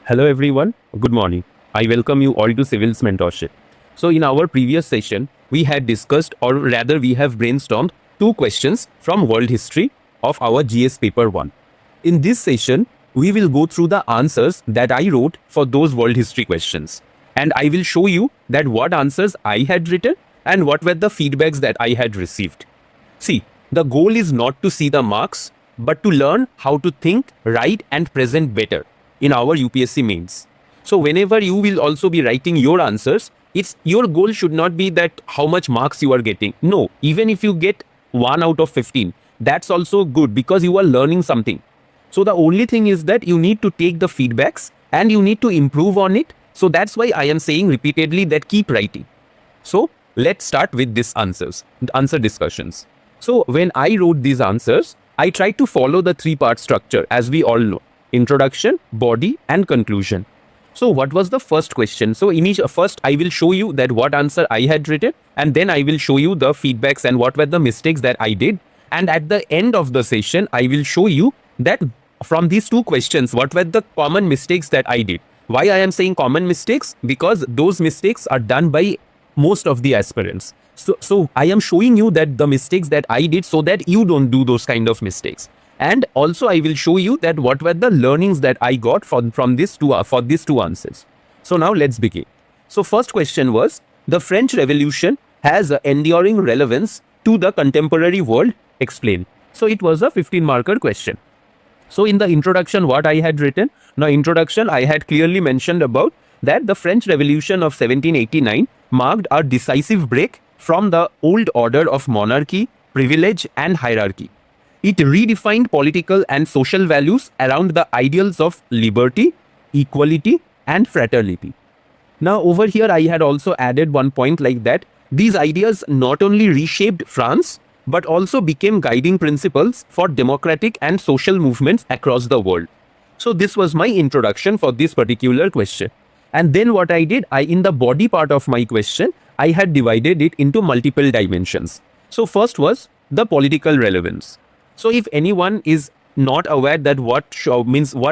Hello everyone, good morning. I welcome you all to Civil's Mentorship. So in our previous session, we had discussed or rather we have brainstormed two questions from world history of our GS paper 1. In this session, we will go through the answers that I wrote for those world history questions. And I will show you that what answers I had written and what were the feedbacks that I had received. See, the goal is not to see the marks, but to learn how to think, write and present better in our UPSC mains. So whenever you will also be writing your answers, it's your goal should not be that how much marks you are getting. No, even if you get 1 out of 15, that's also good because you are learning something. So the only thing is that you need to take the feedbacks and you need to improve on it. So that's why I am saying repeatedly that keep writing. So let's start with these answer discussions. So when I wrote these answers, I tried to follow the 3-part structure as we all know: introduction, body and conclusion. So what was the first question? So first I will show you that what answer I had written, and then I will show you the feedbacks and what were the mistakes that I did. And at the end of the session, I will show you that from these two questions, what were the common mistakes that I did. Why I am saying common mistakes? Because those mistakes are done by most of the aspirants. So I am showing you that the mistakes that I did so that you don't do those kind of mistakes. And also I will show you that what were the learnings that I got from these two answers. So now let's begin. So first question was, the French Revolution has an enduring relevance to the contemporary world. Explain. So it was a 15-marker question. So in the introduction, what I had written, now introduction, I had clearly mentioned about that the French Revolution of 1789 marked a decisive break from the old order of monarchy, privilege and hierarchy. It redefined political and social values around the ideals of liberty, equality and fraternity. Now over here I had also added one point like that. These ideas not only reshaped France, but also became guiding principles for democratic and social movements across the world. So this was my introduction for this particular question. And then what I did, in the body part of my question, I had divided it into multiple dimensions. So first was the political relevance. So if anyone is not aware that what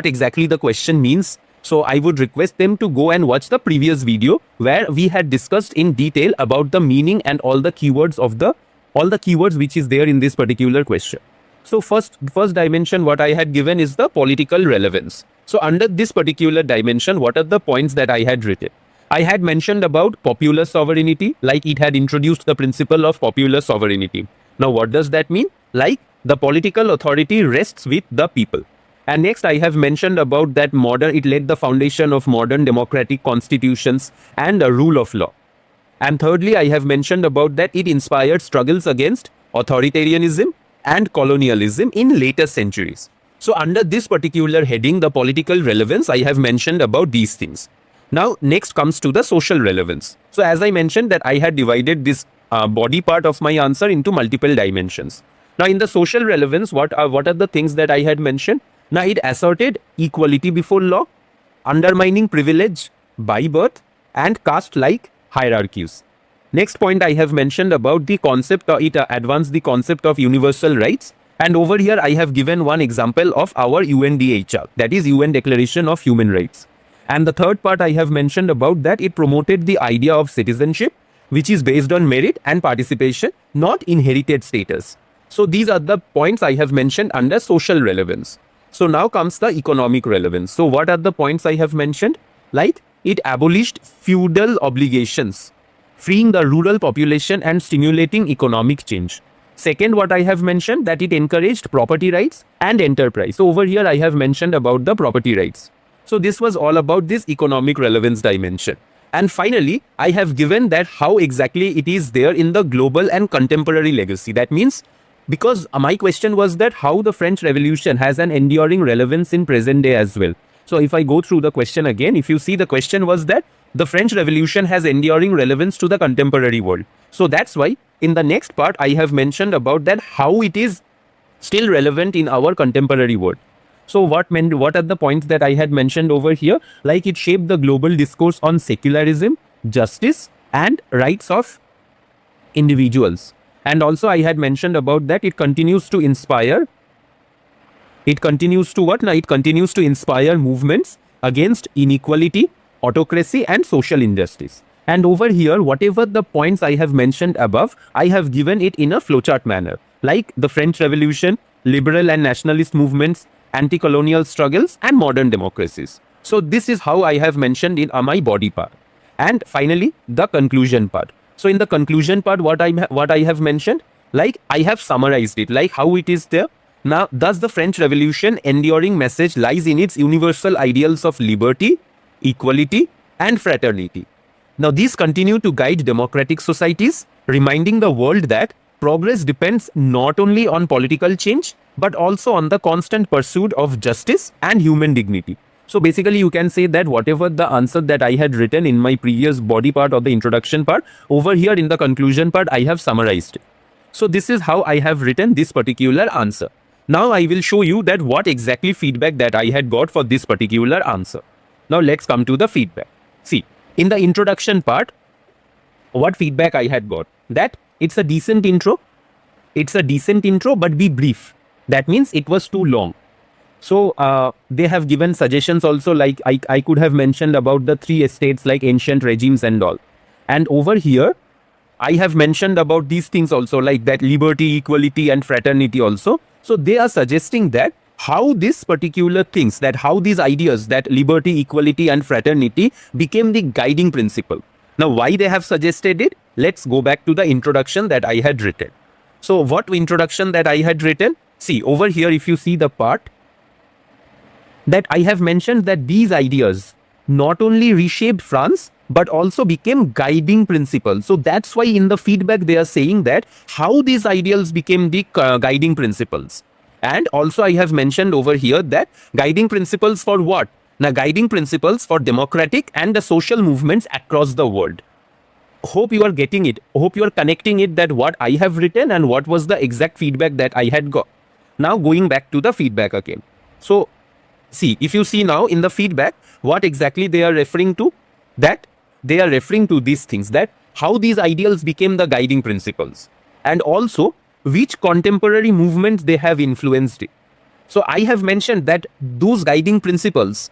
exactly the question means, so I would request them to go and watch the previous video where we had discussed in detail about the meaning and all the keywords which is there in this particular question. So first dimension what I had given is the political relevance. So under this particular dimension, what are the points that I had written? I had mentioned about popular sovereignty, like it had introduced the principle of popular sovereignty. Now what does that mean? Like the political authority rests with the people. And next I have mentioned about that it laid the foundation of modern democratic constitutions and a rule of law. And thirdly, I have mentioned about that it inspired struggles against authoritarianism and colonialism in later centuries. So under this particular heading, the political relevance, I have mentioned about these things. Now next comes to the social relevance. So as I mentioned that I had divided this body part of my answer into multiple dimensions. Now in the social relevance, what are the things that I had mentioned? Now it asserted equality before law, undermining privilege by birth and caste-like hierarchies. Next point I have mentioned about the concept, it advanced the concept of universal rights. And over here I have given one example of our UNDHR, that is UN Declaration of Human Rights. And the third part I have mentioned about that it promoted the idea of citizenship, which is based on merit and participation, not inherited status. So these are the points I have mentioned under social relevance. So now comes the economic relevance. So what are the points I have mentioned? Like it abolished feudal obligations, freeing the rural population and stimulating economic change. Second, what I have mentioned, that it encouraged property rights and enterprise. So over here I have mentioned about the property rights. So this was all about this economic relevance dimension. And finally, I have given that how exactly it is there in the global and contemporary legacy. That means, because my question was that how the French Revolution has an enduring relevance in present day as well. So if I go through the question again, if you see, the question was that the French Revolution has enduring relevance to the contemporary world. So that's why in the next part, I have mentioned about that how it is still relevant in our contemporary world. So what are the points that I had mentioned over here? Like it shaped the global discourse on secularism, justice and rights of individuals. And also I had mentioned about that it continues to inspire. It continues to what? Now it continues to inspire movements against inequality, autocracy and social injustice. And over here, whatever the points I have mentioned above, I have given it in a flowchart manner, like the French Revolution, liberal and nationalist movements, anti-colonial struggles and modern democracies. So this is how I have mentioned in my body part. And finally, the conclusion part. So in the conclusion part, what I have mentioned, like I have summarized it, like how it is there. Now, thus the French Revolution enduring message lies in its universal ideals of liberty, equality and fraternity. Now, these continue to guide democratic societies, reminding the world that progress depends not only on political change, but also on the constant pursuit of justice and human dignity. So basically, you can say that whatever the answer that I had written in my previous body part or the introduction part, over here in the conclusion part, I have summarized it. So this is how I have written this particular answer. Now I will show you that what exactly feedback that I had got for this particular answer. Now let's come to the feedback. See, in the introduction part, what feedback I had got? That it's a decent intro. It's a decent intro, but be brief. That means it was too long. So they have given suggestions also, like I could have mentioned about the 3 estates like ancient regimes and all. And over here, I have mentioned about these things also, like that liberty, equality and fraternity also. So they are suggesting that how these particular things, that how these ideas, that liberty, equality and fraternity became the guiding principle. Now, why they have suggested it? Let's go back to the introduction that I had written. So what introduction that I had written? See, over here, if you see the part, that I have mentioned that these ideas not only reshaped France, but also became guiding principles. So that's why in the feedback they are saying that how these ideals became the guiding principles. And also I have mentioned over here that guiding principles for what? Now, guiding principles for democratic and the social movements across the world. Hope you are getting it. Hope you are connecting it, that what I have written and what was the exact feedback that I had got. Now going back to the feedback again. So see, if you see now in the feedback, what exactly they are referring to, that they are referring to these things, that how these ideals became the guiding principles, and also which contemporary movements they have influenced it. So I have mentioned that those guiding principles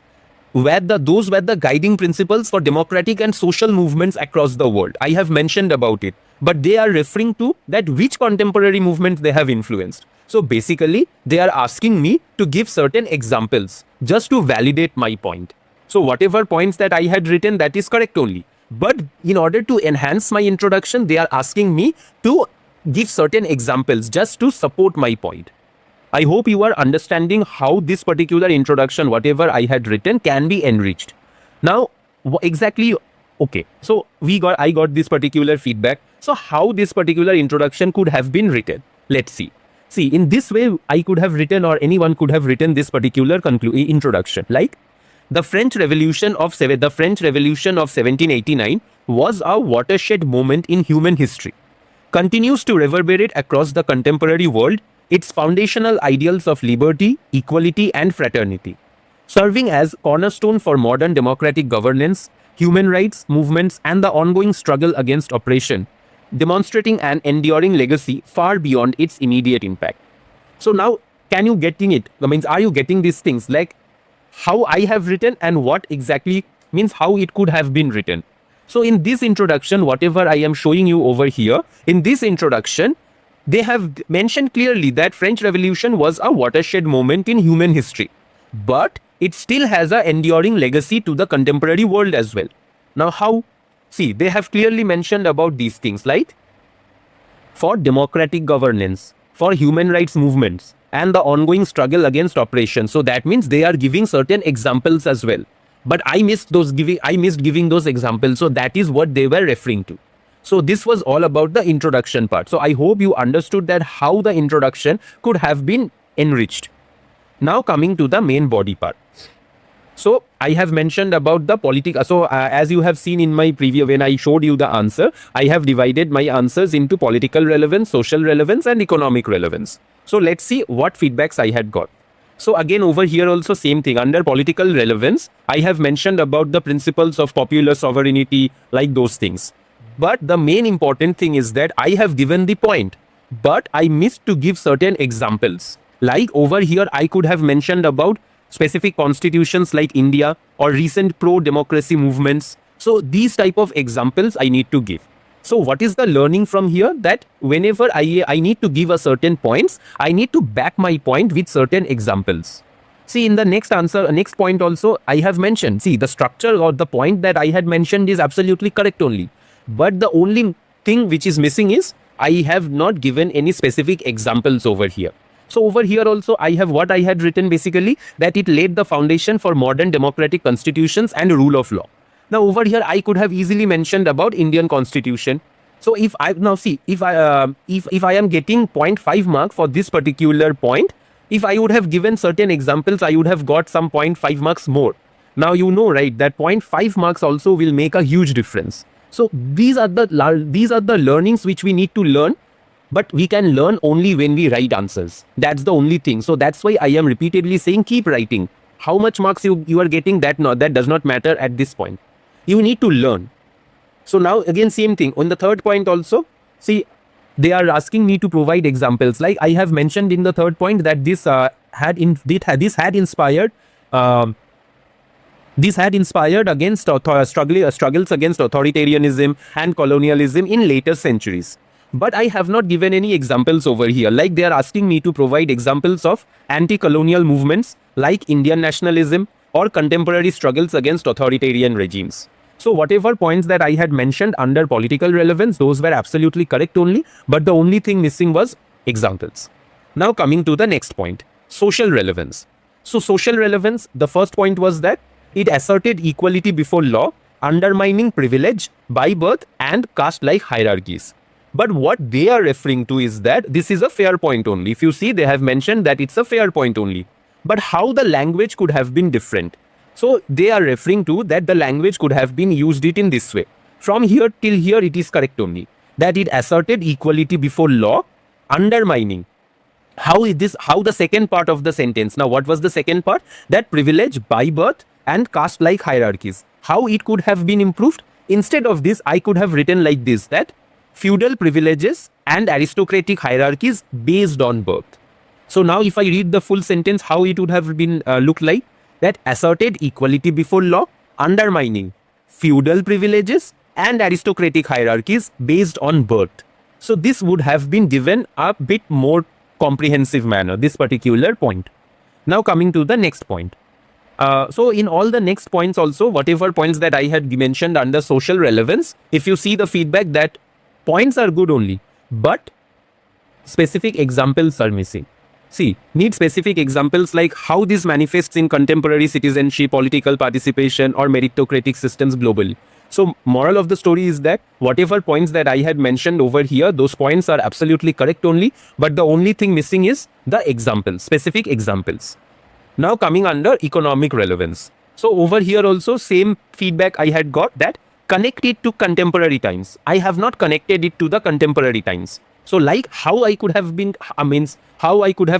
those were the guiding principles for democratic and social movements across the world. I have mentioned about it, but they are referring to that which contemporary movements they have influenced. So basically, they are asking me to give certain examples just to validate my point. So whatever points that I had written, that is correct only. But in order to enhance my introduction, they are asking me to give certain examples just to support my point. I hope you are understanding how this particular introduction, whatever I had written, can be enriched. Now, exactly, okay, so I got this particular feedback. So how this particular introduction could have been written? Let's see. See, in this way, I could have written, or anyone could have written this particular introduction. Like, the French Revolution of 1789 was a watershed moment in human history. Continues to reverberate across the contemporary world its foundational ideals of liberty, equality, and fraternity, serving as cornerstone for modern democratic governance, human rights movements, and the ongoing struggle against oppression, demonstrating an enduring legacy far beyond its immediate impact. So now, can you getting it? I mean, are you getting these things, like how I have written and what exactly means how it could have been written? So in this introduction, whatever I am showing you over here, in this introduction, they have mentioned clearly that French Revolution was a watershed moment in human history, but it still has an enduring legacy to the contemporary world as well. Now how? See, they have clearly mentioned about these things, like for democratic governance, for human rights movements, and the ongoing struggle against oppression. So that means they are giving certain examples as well. But I missed giving those examples. So that is what they were referring to. So this was all about the introduction part. So I hope you understood that how the introduction could have been enriched. Now coming to the main body part. So I have mentioned about the political. So as you have seen in my preview, when I showed you the answer, I have divided my answers into political relevance, social relevance, and economic relevance. So let's see what feedbacks I had got. So again, over here also same thing. Under political relevance, I have mentioned about the principles of popular sovereignty, like those things. But the main important thing is that I have given the point, but I missed to give certain examples. Like over here, I could have mentioned about specific constitutions like India or recent pro-democracy movements. So these type of examples I need to give. So what is the learning from here? That whenever I need to give a certain points, I need to back my point with certain examples. See, in the next point also, I have mentioned, see, the structure or the point that I had mentioned is absolutely correct only. But the only thing which is missing is I have not given any specific examples over here. So over here also, I have what I had written basically, that it laid the foundation for modern democratic constitutions and rule of law. Now over here, I could have easily mentioned about Indian constitution. So if I now see, if I am getting 0.5 mark for this particular point, if I would have given certain examples, I would have got some 0.5 marks more. Now you know, right, that 0.5 marks also will make a huge difference. So these are the learnings which we need to learn, but we can learn only when we write answers. That's the only thing. So that's why I am repeatedly saying keep writing. How much marks you are getting, that does not matter at this point. You need to learn. So now again, same thing on the third point also. See, they are asking me to provide examples. Like I have mentioned in the third point that this had inspired against struggles against authoritarianism and colonialism in later centuries. But I have not given any examples over here. Like they are asking me to provide examples of anti-colonial movements like Indian nationalism or contemporary struggles against authoritarian regimes. So whatever points that I had mentioned under political relevance, those were absolutely correct only. But the only thing missing was examples. Now coming to the next point, social relevance. So social relevance, the first point was that it asserted equality before law, undermining privilege by birth and caste-like hierarchies. But what they are referring to is that this is a fair point only. If you see, they have mentioned that it's a fair point only. But how the language could have been different? So they are referring to that the language could have been used it in this way. From here till here, it is correct only. That it asserted equality before law, undermining. How the second part of the sentence? Now, what was the second part? That privilege by birth and caste-like hierarchies. How it could have been improved? Instead of this, I could have written like this, that feudal privileges and aristocratic hierarchies based on birth. So now if I read the full sentence, how it would have been looked like? That asserted equality before law, undermining feudal privileges and aristocratic hierarchies based on birth. So this would have been given a bit more comprehensive manner, this particular point. Now coming to the next point. So in all the next points also, whatever points that I had mentioned under social relevance, if you see the feedback, that points are good only, but specific examples are missing. See, need specific examples like how this manifests in contemporary citizenship, political participation, or meritocratic systems globally. So, moral of the story is that whatever points that I had mentioned over here, those points are absolutely correct only, but the only thing missing is the examples, specific examples. Now coming under economic relevance. So over here also same feedback I had got, that connect it to contemporary times. I have not connected it to the contemporary times. So like how I could have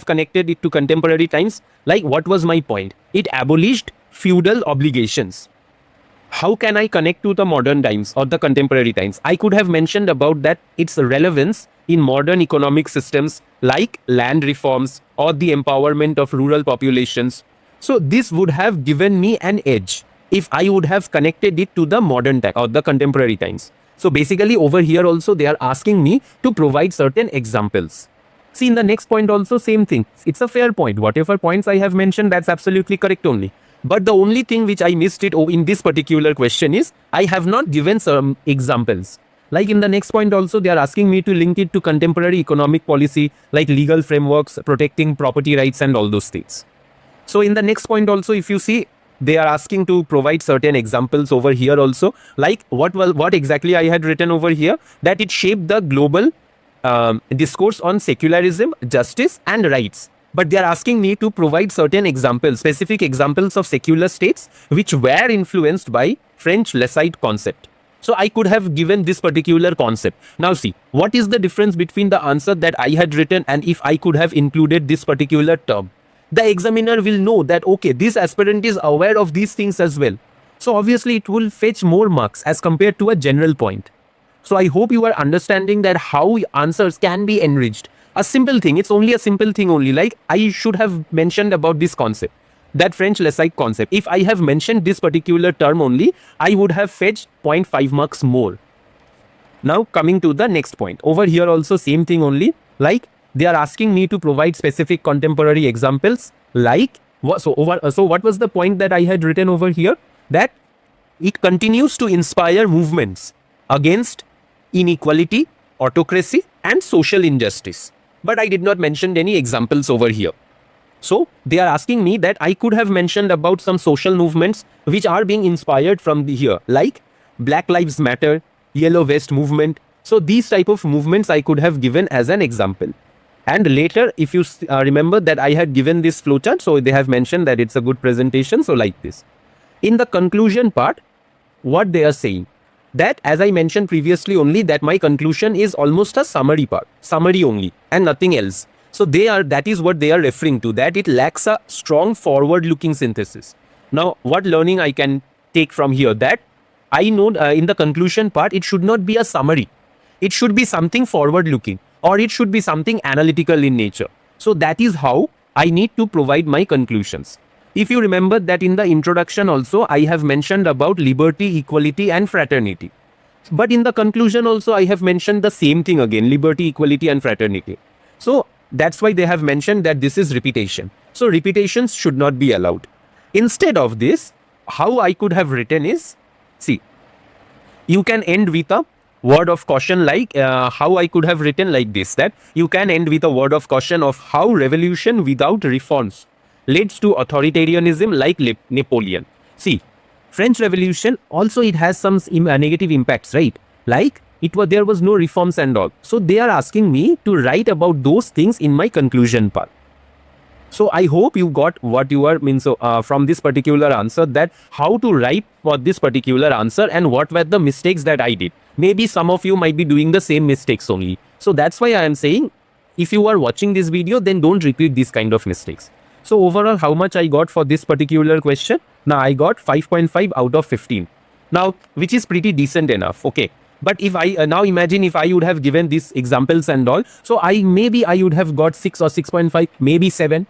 connected it to contemporary times, like what was my point? It abolished feudal obligations. How can I connect to the modern times or the contemporary times? I could have mentioned about that its relevance in modern economic systems like land reforms or the empowerment of rural populations. So this would have given me an edge if I would have connected it to the modern time or the contemporary times. So basically over here also they are asking me to provide certain examples. See, in the next point also same thing. It's a fair point. Whatever points I have mentioned, that's absolutely correct only. But the only thing which I missed it in this particular question is I have not given some examples. Like in the next point also, they are asking me to link it to contemporary economic policy, like legal frameworks, protecting property rights and all those things. So in the next point also, if you see, they are asking to provide certain examples over here also, like what exactly I had written over here, that it shaped the global discourse on secularism, justice and rights. But they are asking me to provide certain examples, specific examples of secular states which were influenced by French Laicite concept. So I could have given this particular concept. Now see, what is the difference between the answer that I had written and if I could have included this particular term? The examiner will know that, okay, this aspirant is aware of these things as well. So obviously it will fetch more marks as compared to a general point. So I hope you are understanding that how answers can be enriched. A simple thing, it's only a simple thing only, like I should have mentioned about this concept. that French Leassic concept. If I have mentioned this particular term only, I would have fetched 0.5 marks more. Now coming to the next point. Over here also same thing only. Like they are asking me to provide specific contemporary examples. Like so what was the point that I had written over here? That it continues to inspire movements against inequality, autocracy, and social injustice. But I did not mention any examples over here. So they are asking me that I could have mentioned about some social movements which are being inspired from here, like Black Lives Matter, Yellow Vest movement. So these type of movements I could have given as an example. And later, if you remember that I had given this flowchart, so they have mentioned that it's a good presentation. So like this. In the conclusion part, what they are saying, that as I mentioned previously only, that my conclusion is almost a summary part, summary only and nothing else. So that is what they are referring to, that it lacks a strong forward looking synthesis. Now what learning I can take from here, that I know in the conclusion part, it should not be a summary. It should be something forward looking, or it should be something analytical in nature. So that is how I need to provide my conclusions. If you remember that in the introduction also, I have mentioned about liberty, equality and fraternity. But in the conclusion also, I have mentioned the same thing again, liberty, equality and fraternity. So that's why they have mentioned that this is repetition. So repetitions should not be allowed. Instead of this, how I could have written is, see, you can end with a word of caution, like how I could have written like this, that you can end with a word of caution of how revolution without reforms leads to authoritarianism like Napoleon. See, French Revolution also, it has some negative impacts, right? Like there was no reforms and all. So they are asking me to write about those things in my conclusion part. So I hope you got what you are from this particular answer, that how to write for this particular answer and what were the mistakes that I did. Maybe some of you might be doing the same mistakes only. So that's why I am saying, if you are watching this video, then don't repeat these kind of mistakes. So overall, how much I got for this particular question? Now I got 5.5 out of 15. Now, which is pretty decent enough. Okay. But if I now imagine if I would have given these examples and all, so I would have got 6 or 6.5, maybe 7.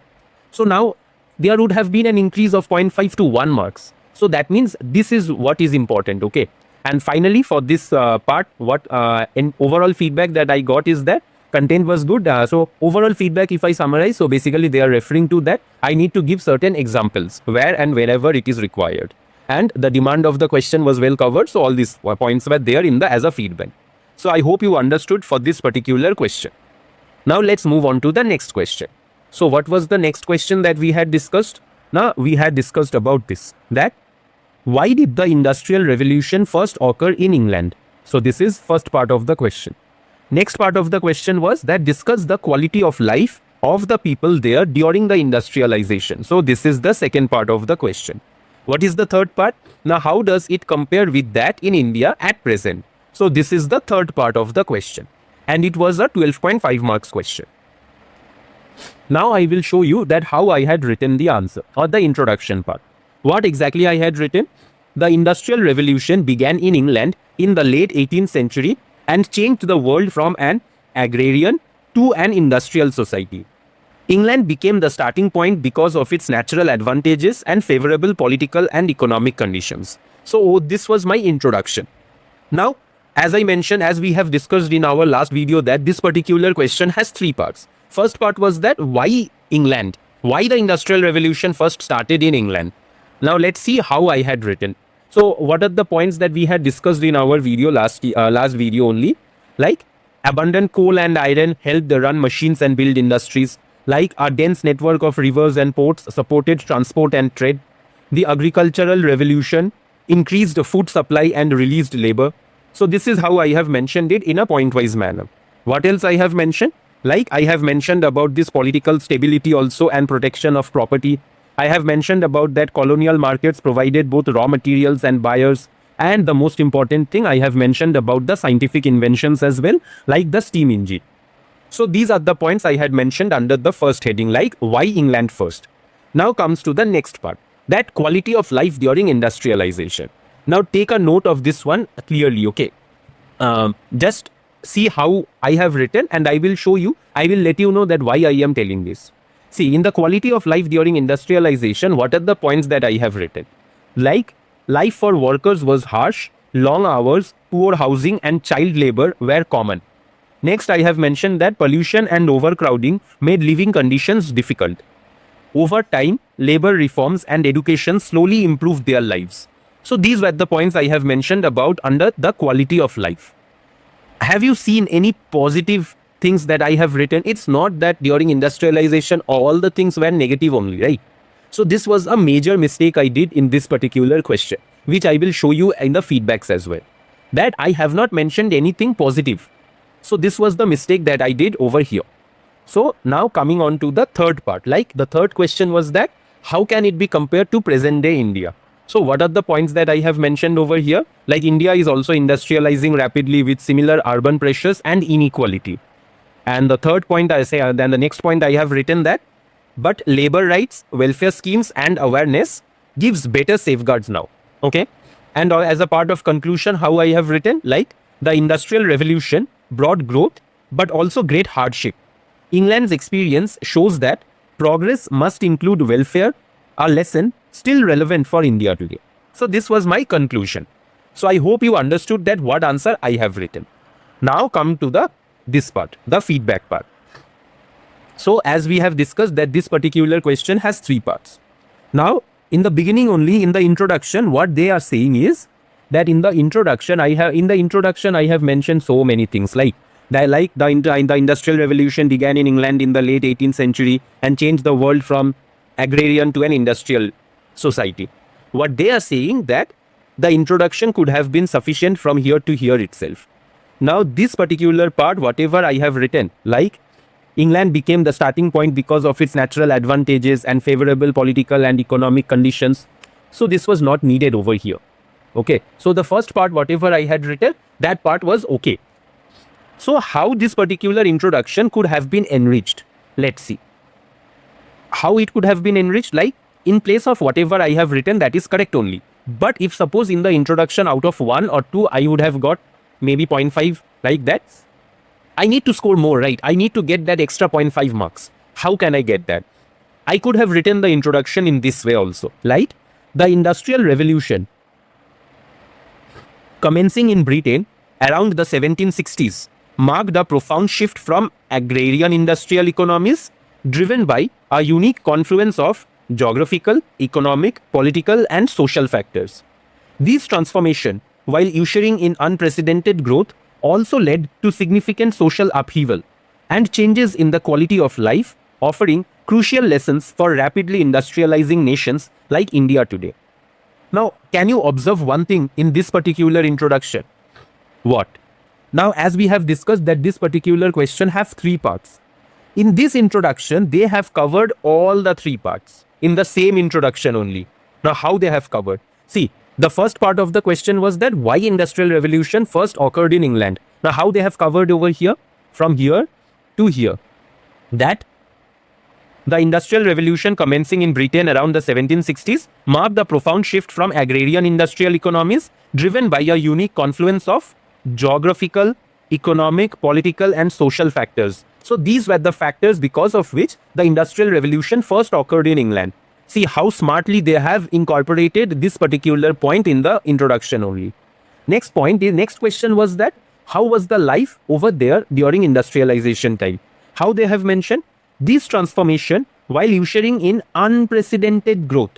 So now there would have been an increase of 0.5 to 1 marks. So that means this is what is important. Okay. And finally, for this part, what in overall feedback that I got is that content was good. So overall feedback, if I summarize, so basically they are referring to that I need to give certain examples where and wherever it is required. And the demand of the question was well covered. So all these points were there as a feedback. So I hope you understood for this particular question. Now let's move on to the next question. So what was the next question that we had discussed? Now we had discussed about this, that why did the Industrial Revolution first occur in England? So this is first part of the question. Next part of the question was that discuss the quality of life of the people there during the industrialization. So this is the second part of the question. What is the third part? Now how does it compare with that in India at present? So this is the third part of the question. And it was a 12.5 marks question. Now I will show you that how I had written the answer, or the introduction part. What exactly I had written? The Industrial Revolution began in England in the late 18th century and changed the world from an agrarian to an industrial society. England became the starting point because of its natural advantages and favorable political and economic conditions. So this was my introduction. Now, as I mentioned, as we have discussed in our last video, that this particular question has 3 parts. First part was that why England? Why the Industrial Revolution first started in England? Now let's see how I had written. So what are the points that we had discussed in our video last video only? Like abundant coal and iron helped run machines and build industries. Like a dense network of rivers and ports supported transport and trade. The agricultural revolution increased the food supply and released labor. So this is how I have mentioned it in a point-wise manner. What else I have mentioned? Like I have mentioned about this political stability also and protection of property. I have mentioned about that colonial markets provided both raw materials and buyers. And the most important thing, I have mentioned about the scientific inventions as well, like the steam engine. So these are the points I had mentioned under the first heading, like why England first. Now comes to the next part, that quality of life during industrialization. Now take a note of this one clearly, okay? Just see how I have written and I will show you, I will let you know that why I am telling this. See, in the quality of life during industrialization, what are the points that I have written? Like, life for workers was harsh, long hours, poor housing, and child labor were common. Next, I have mentioned that pollution and overcrowding made living conditions difficult. Over time, labor reforms and education slowly improved their lives. So, these were the points I have mentioned about under the quality of life. Have you seen any positive things that I have written? It's not that during industrialization all the things were negative only, right? So this was a major mistake I did in this particular question, which I will show you in the feedbacks as well. That I have not mentioned anything positive. So this was the mistake that I did over here. So now coming on to the third part, like the third question was that how can it be compared to present day India? So what are the points that I have mentioned over here? Like India is also industrializing rapidly with similar urban pressures and inequality. And the third point I say, then the next point I have written that, but labor rights, welfare schemes and awareness gives better safeguards now. Okay. And as a part of conclusion, how I have written, like the industrial revolution brought growth, but also great hardship. England's experience shows that progress must include welfare, a lesson still relevant for India today. So this was my conclusion. So I hope you understood that what answer I have written. Now come to this part, the feedback part. So as we have discussed that this particular question has three parts. Now in the beginning only, in the introduction, what they are saying is that in the introduction I have mentioned so many things like the industrial revolution began in England in the late 18th century and changed the world from agrarian to an industrial society. What they are saying that the introduction could have been sufficient from here to here itself. Now this particular part, whatever I have written, like England became the starting point because of its natural advantages and favorable political and economic conditions. So this was not needed over here. Okay. So the first part, whatever I had written, that part was okay. So how this particular introduction could have been enriched? Let's see. How it could have been enriched, like in place of whatever I have written, that is correct only. But if suppose in the introduction out of 1 or 2, I would have got maybe 0.5 like that, I need to score more, right? I need to get that extra 0.5 marks. How can I get that? I could have written the introduction in this way also, right? The Industrial Revolution commencing in Britain around the 1760s marked a profound shift from agrarian industrial economies driven by a unique confluence of geographical, economic, political and social factors. These transformations, while ushering in unprecedented growth, also led to significant social upheaval and changes in the quality of life, offering crucial lessons for rapidly industrializing nations like India today. Now, can you observe one thing in this particular introduction? What? Now, as we have discussed that this particular question have three parts. In this introduction, they have covered all the three parts in the same introduction only. Now, how they have covered? See, the first part of the question was that why industrial revolution first occurred in England. Now, how they have covered over here, from here to here, that the industrial revolution commencing in Britain around the 1760s marked a profound shift from agrarian industrial economies driven by a unique confluence of geographical, economic, political and social factors. So these were the factors because of which the industrial revolution first occurred in England. See how smartly they have incorporated this particular point in the introduction only. Next point, the next question was that how was the life over there during industrialization time? How they have mentioned this transformation, while ushering in unprecedented growth,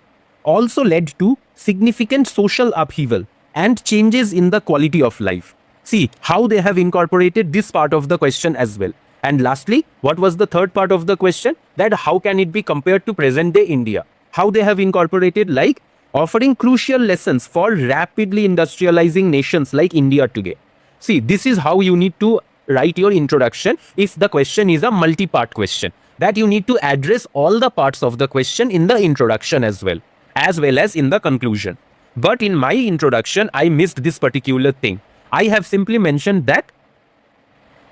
also led to significant social upheaval and changes in the quality of life. See how they have incorporated this part of the question as well. And lastly, what was the third part of the question? That how can it be compared to present day India? How they have incorporated, like offering crucial lessons for rapidly industrializing nations like India today. See, this is how you need to write your introduction if the question is a multi-part question. That you need to address all the parts of the question in the introduction as well as in the conclusion. But in my introduction, I missed this particular thing. I have simply mentioned that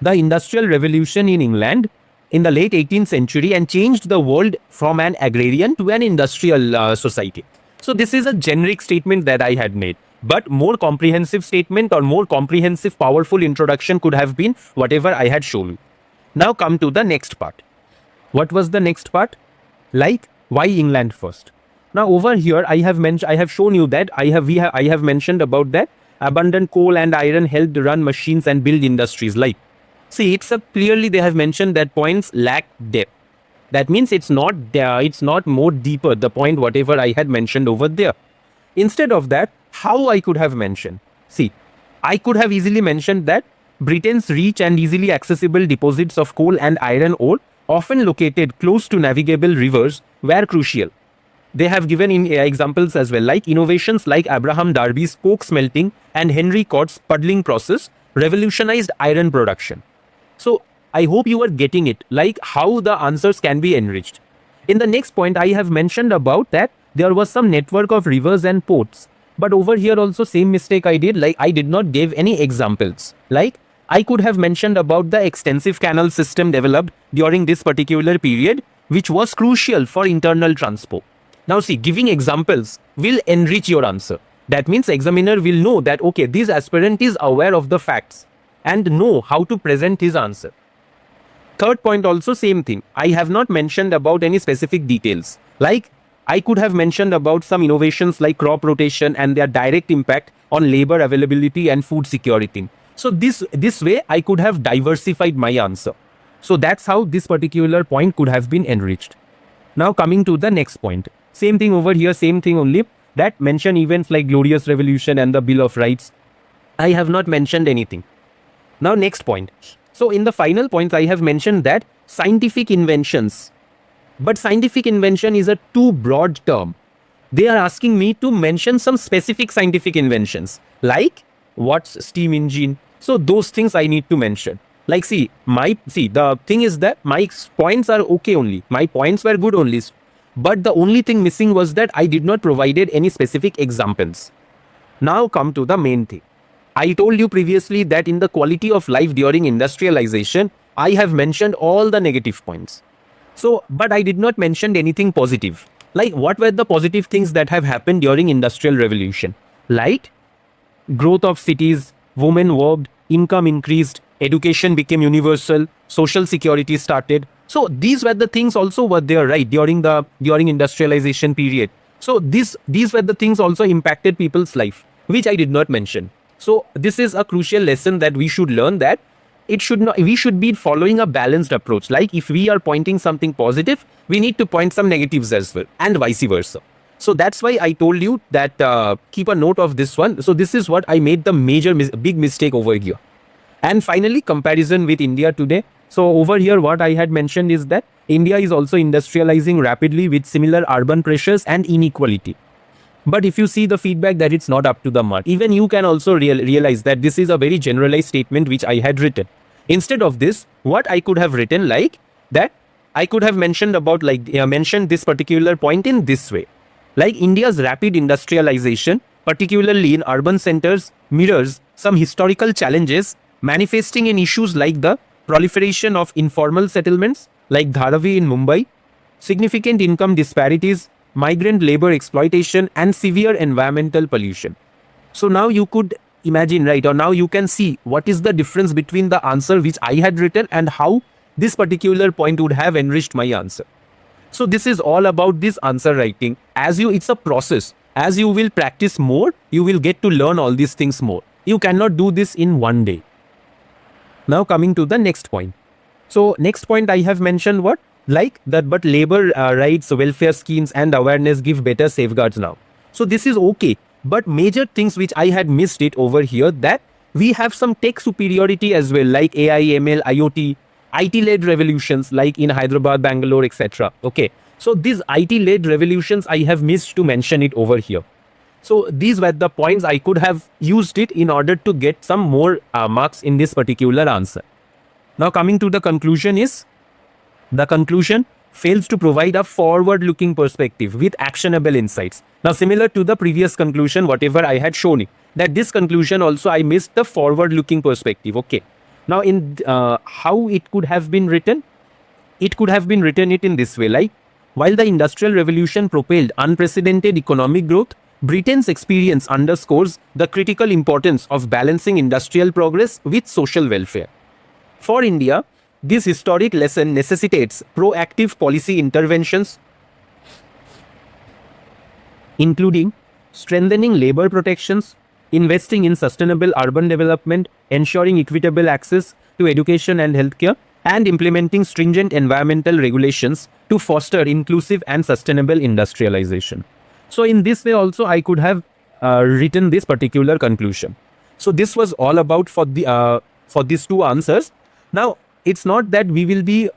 the Industrial Revolution in England in the late 18th century and changed the world from an agrarian to an industrial society. So this is a generic statement that I had made. But more comprehensive statement or more comprehensive, powerful introduction could have been whatever I had shown you. Now come to the next part. What was the next part? Like, why England first? Now over here, I have shown you that I have mentioned about that abundant coal and iron helped run machines and build industries. Like, see, it's a clearly they have mentioned that points lack depth. That means it's not there, it's not more deeper, the point whatever I had mentioned over there. Instead of that, how I could have mentioned? See, I could have easily mentioned that Britain's rich and easily accessible deposits of coal and iron ore, often located close to navigable rivers, were crucial. They have given in examples as well, like innovations like Abraham Darby's coke smelting and Henry Cott's puddling process revolutionized iron production. So I hope you are getting it, like how the answers can be enriched. In the next point, I have mentioned about that there was some network of rivers and ports. But over here also same mistake I did, like I did not give any examples. Like I could have mentioned about the extensive canal system developed during this particular period, which was crucial for internal transport. Now see, giving examples will enrich your answer. That means examiner will know that, okay, this aspirant is aware of the facts and know how to present his answer. Third point also same thing. I have not mentioned about any specific details. Like I could have mentioned about some innovations like crop rotation and their direct impact on labor availability and food security. So this way I could have diversified my answer. So that's how this particular point could have been enriched. Now coming to the next point. Same thing over here, same thing only that mention events like Glorious Revolution and the Bill of Rights. I have not mentioned anything. Now next point. So in the final points I have mentioned that scientific inventions. But scientific invention is a too broad term. They are asking me to mention some specific scientific inventions like what's steam engine. So those things I need to mention. Like see the thing is that my points are okay only. My points were good only. But the only thing missing was that I did not provided any specific examples. Now come to the main thing. I told you previously that in the quality of life during industrialization, I have mentioned all the negative points. So, but I did not mention anything positive. Like what were the positive things that have happened during industrial revolution? Like growth of cities, women worked, income increased, education became universal, social security started. So these were the things also were there, right, during industrialization period. So these were the things also impacted people's life, which I did not mention. So this is a crucial lesson that we should learn, that we should be following a balanced approach. Like if we are pointing something positive, we need to point some negatives as well, and vice versa. So that's why I told you that keep a note of this one. So this is what I made the big mistake over here. And finally, comparison with India today. So over here, what I had mentioned is that India is also industrializing rapidly with similar urban pressures and inequality. But if you see the feedback that it's not up to the mark, even you can also realize that this is a very generalized statement which I had written. Instead of this, what I could have written like that, I could have mentioned about mentioned this particular point in this way. Like India's rapid industrialization, particularly in urban centers, mirrors some historical challenges manifesting in issues like the proliferation of informal settlements like Dharavi in Mumbai, significant income disparities, migrant labor exploitation, and severe environmental pollution. So now you could imagine, right, or now you can see what is the difference between the answer which I had written and how this particular point would have enriched my answer. So this is all about this answer writing. It's a process. As you will practice more, you will get to learn all these things more. You cannot do this in one day. Now coming to the next point. So next point I have mentioned what? Like that, but labor rights, welfare schemes and awareness give better safeguards now. So this is okay. But major things which I had missed it over here, that we have some tech superiority as well, like AI, ML, IoT, IT-led revolutions like in Hyderabad, Bangalore, etc. Okay. So these IT-led revolutions, I have missed to mention it over here. So these were the points I could have used it in order to get some more marks in this particular answer. Now coming to the conclusion is, the conclusion fails to provide a forward-looking perspective with actionable insights. Now similar to the previous conclusion, whatever I had shown it, that this conclusion also I missed the forward-looking perspective. Okay. Now in how it could have been written? It could have been written it in this way, like, while the Industrial Revolution propelled unprecedented economic growth, Britain's experience underscores the critical importance of balancing industrial progress with social welfare. For India, this historic lesson necessitates proactive policy interventions, including strengthening labor protections, investing in sustainable urban development, ensuring equitable access to education and healthcare, and implementing stringent environmental regulations to foster inclusive and sustainable industrialization. So, in this way, also, I could have written this particular conclusion. So, this was all about for these two answers. Now, it's not that we will be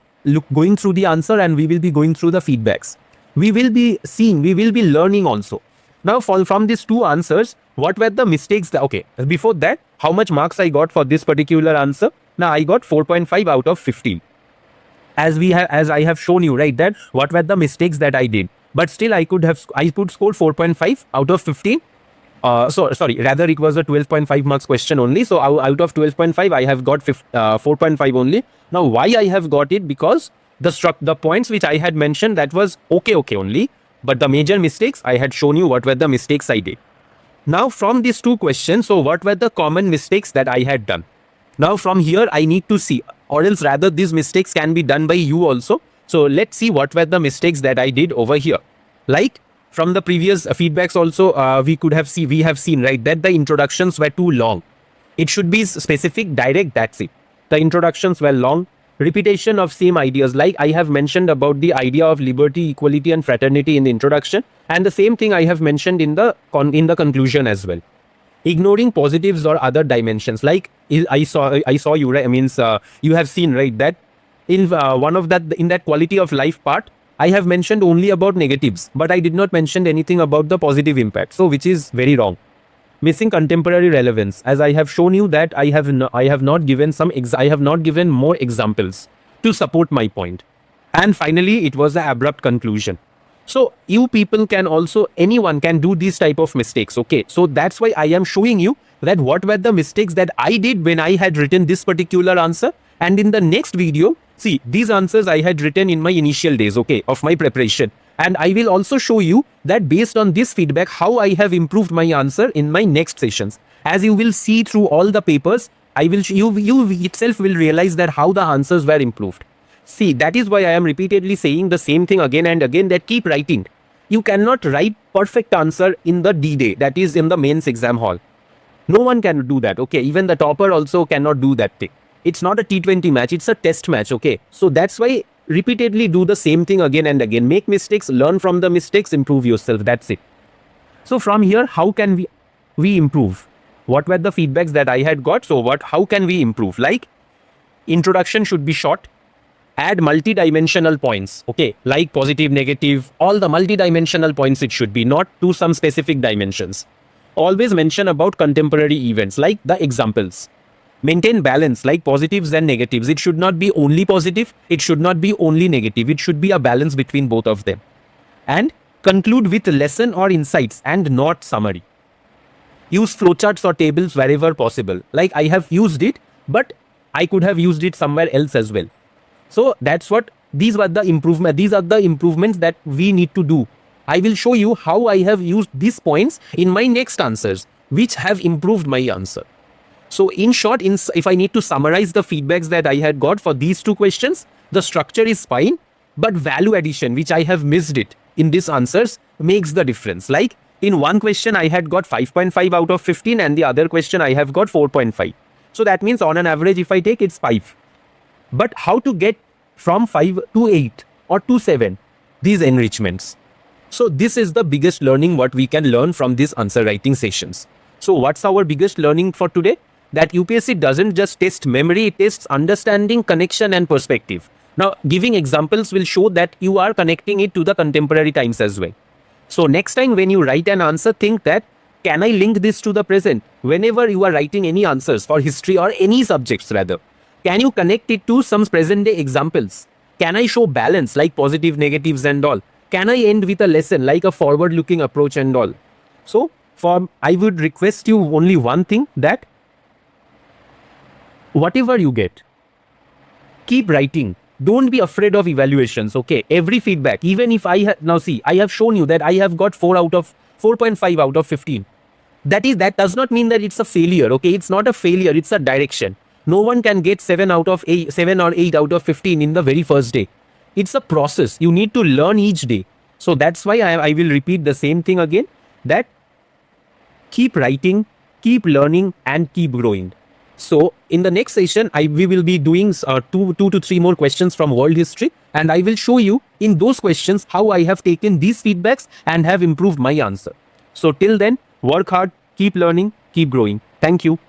going through the answer and we will be going through the feedbacks. We will be seeing, we will be learning also. Now, from these two answers, what were the mistakes? Okay, before that, how much marks I got for this particular answer? Now, I got 4.5 out of 15. As I have shown you, right, that what were the mistakes that I did. But still, I could score 4.5 out of 15. Sorry, rather it was a 12.5 marks question only. So out of 12.5, I have got 4.5 only. Now, why I have got it? Because the points which I had mentioned, that was okay only. But the major mistakes, I had shown you what were the mistakes I did. Now, from these two questions, so what were the common mistakes that I had done? Now, from here, I need to see, or else rather these mistakes can be done by you also. So let's see what were the mistakes that I did over here. Like, from the previous feedbacks also, we have seen, right, that the introductions were too long. It should be specific, direct, that's it. The introductions were long. Repetition of same ideas, like I have mentioned about the idea of liberty, equality and fraternity in the introduction, and the same thing I have mentioned in the conclusion as well. Ignoring positives or other dimensions, like I saw you, right? You have seen, right, that in in that quality of life part, I have mentioned only about negatives, but I did not mention anything about the positive impact. So, which is very wrong. Missing contemporary relevance, as I have shown you that I have not given more examples to support my point. And finally, it was an abrupt conclusion. So you people can also, anyone can do these type of mistakes. Okay, so that's why I am showing you that what were the mistakes that I did when I had written this particular answer. And in the next video, see, these answers I had written in my initial days, okay, of my preparation. And I will also show you that based on this feedback, how I have improved my answer in my next sessions. As you will see through all the papers, you itself will realize that how the answers were improved. See, that is why I am repeatedly saying the same thing again and again, that keep writing. You cannot write perfect answer in the D-Day, that is in the mains exam hall. No one can do that, okay? Even the topper also cannot do that thing. It's not a T20 match, it's a test match, okay? So that's why repeatedly do the same thing again and again. Make mistakes, learn from the mistakes, improve yourself, that's it. So from here, how can we improve? What were the feedbacks that I had got? So how can we improve? Like, introduction should be short. Add multi-dimensional points, okay, like positive, negative, all the multi-dimensional points it should be, not to some specific dimensions. Always mention about contemporary events, like the examples. Maintain balance, like positives and negatives. It should not be only positive, it should not be only negative. It should be a balance between both of them. And conclude with lesson or insights and not summary. Use flowcharts or tables wherever possible. Like I have used it, but I could have used it somewhere else as well. So that's what, these are the improvements that we need to do. I will show you how I have used these points in my next answers, which have improved my answer. So in short, if I need to summarize the feedbacks that I had got for these two questions, the structure is fine, but value addition, which I have missed it in these answers, makes the difference. Like in one question, I had got 5.5 out of 15 and the other question I have got 4.5. So that means on an average, if I take, it's 5. But how to get from 5 to 8 or to 7, these enrichments. So this is the biggest learning what we can learn from these answer writing sessions. So what's our biggest learning for today? That UPSC doesn't just test memory, it tests understanding, connection and perspective. Now giving examples will show that you are connecting it to the contemporary times as well. So next time when you write an answer, think that, can I link this to the present? Whenever you are writing any answers for history or any subjects rather, can you connect it to some present day examples? Can I show balance, like positive, negatives and all? Can I end with a lesson, like a forward looking approach and all? So I would request you only one thing, that whatever you get, keep writing. Don't be afraid of evaluations, okay? Every feedback, even if now see, I have shown you that I have got 4.5 out of 15. That does not mean that it's a failure, okay? It's not a failure, it's a direction. No one can get 7 or 8 out of 15 in the very first day. It's a process. You need to learn each day. So that's why I will repeat the same thing again, that keep writing, keep learning, and keep growing. So in the next session, we will be doing two to three more questions from world history, and I will show you in those questions how I have taken these feedbacks and have improved my answer. So till then, work hard, keep learning, keep growing. Thank you.